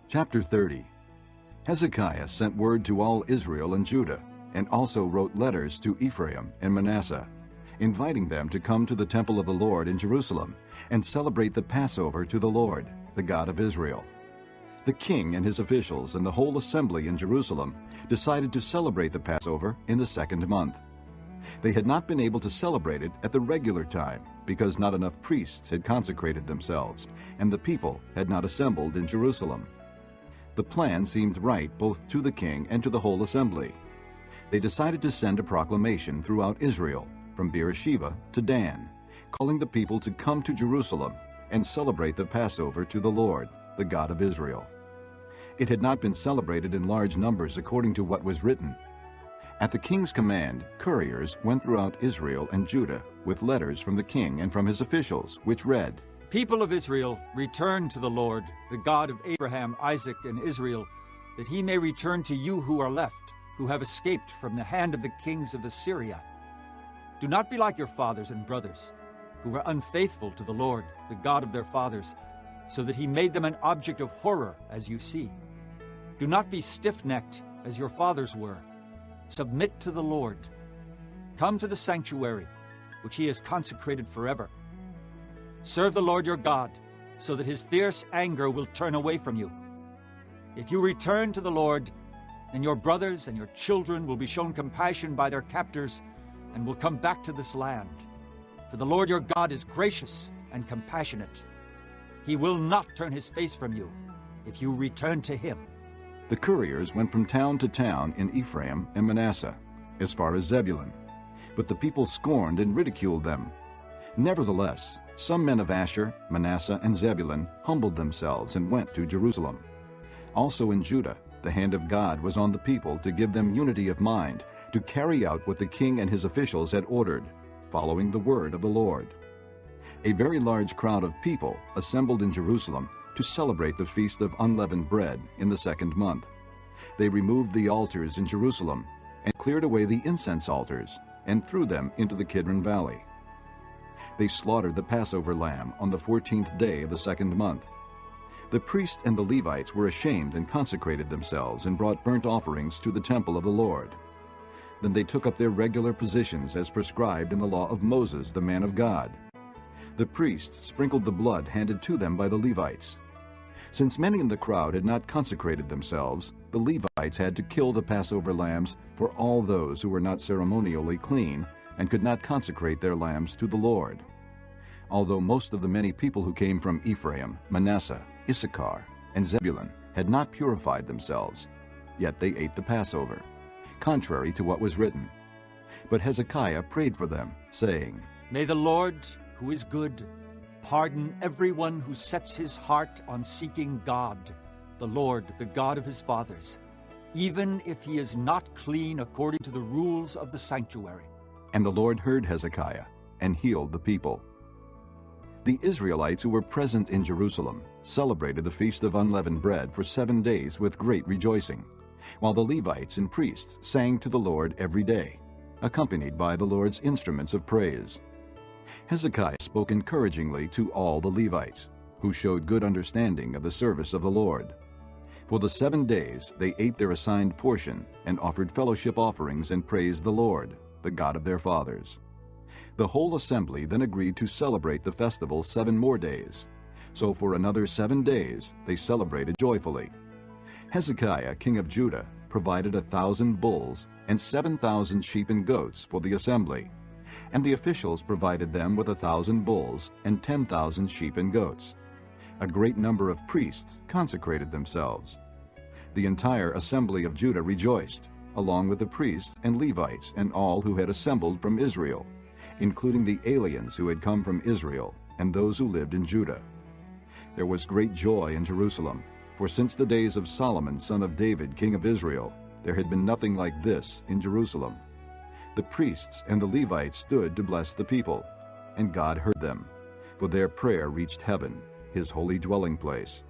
Chapter 30. Hezekiah sent word to all Israel and Judah, and also wrote letters to Ephraim and Manasseh, inviting them to come to the temple of the Lord in Jerusalem and celebrate the Passover to the Lord, the God of Israel. The king and his officials and the whole assembly in Jerusalem decided to celebrate the Passover in the second month. They had not been able to celebrate it at the regular time because not enough priests had consecrated themselves, and the people had not assembled in Jerusalem. The plan seemed right both to the king and to the whole assembly. They decided to send a proclamation throughout Israel, from Beersheba to Dan, calling the people to come to Jerusalem and celebrate the Passover to the Lord, the God of Israel. It had not been celebrated in large numbers according to what was written. At the king's command, couriers went throughout Israel and Judah with letters from the king and from his officials, which read, People of Israel, return to the Lord, the God of Abraham, Isaac, and Israel, that he may return to you who are left, who have escaped from the hand of the kings of Assyria. Do not be like your fathers and brothers, who were unfaithful to the Lord, the God of their fathers, so that he made them an object of horror, as you see. Do not be stiff-necked, as your fathers were. Submit to the Lord. Come to the sanctuary, which he has consecrated forever. Serve the Lord your God, so that his fierce anger will turn away from you. If you return to the Lord, then your brothers and your children will be shown compassion by their captors and will come back to this land. For the Lord your God is gracious and compassionate. He will not turn his face from you if you return to him. The couriers went from town to town in Ephraim and Manasseh, as far as Zebulun, but the people scorned and ridiculed them. Nevertheless, some men of Asher, Manasseh, and Zebulun humbled themselves and went to Jerusalem. Also in Judah, the hand of God was on the people to give them unity of mind, to carry out what the king and his officials had ordered, following the word of the Lord. A very large crowd of people assembled in Jerusalem to celebrate the Feast of Unleavened Bread in the second month. They removed the altars in Jerusalem and cleared away the incense altars and threw them into the Kidron Valley. They slaughtered the Passover lamb on the 14th day of the second month. The priests and the Levites were ashamed and consecrated themselves and brought burnt offerings to the temple of the Lord. Then they took up their regular positions as prescribed in the law of Moses, the man of God. The priests sprinkled the blood handed to them by the Levites. Since many in the crowd had not consecrated themselves, the Levites had to kill the Passover lambs for all those who were not ceremonially clean and could not consecrate their lambs to the Lord. Although most of the many people who came from Ephraim, Manasseh, Issachar, and Zebulun had not purified themselves, yet they ate the Passover, contrary to what was written. But Hezekiah prayed for them, saying, May the Lord, who is good, pardon everyone who sets his heart on seeking God, the Lord, the God of his fathers, even if he is not clean according to the rules of the sanctuary. And the Lord heard Hezekiah and healed the people. The Israelites who were present in Jerusalem celebrated the Feast of Unleavened Bread for 7 days with great rejoicing, while the Levites and priests sang to the Lord every day, accompanied by the Lord's instruments of praise. Hezekiah spoke encouragingly to all the Levites, who showed good understanding of the service of the Lord. For the 7 days they ate their assigned portion and offered fellowship offerings and praised the Lord, the God of their fathers. The whole assembly then agreed to celebrate the festival 7 more days. So for another 7 days they celebrated joyfully. Hezekiah, king of Judah, provided 1,000 bulls and 7,000 sheep and goats for the assembly, and the officials provided them with 1,000 bulls and 10,000 sheep and goats. A great number of priests consecrated themselves. The entire assembly of Judah rejoiced, along with the priests and Levites and all who had assembled from Israel, including the aliens who had come from Israel and those who lived in Judah. There was great joy in Jerusalem, for since the days of Solomon, son of David, king of Israel, there had been nothing like this in Jerusalem. The priests and the Levites stood to bless the people, and God heard them, for their prayer reached heaven, his holy dwelling place.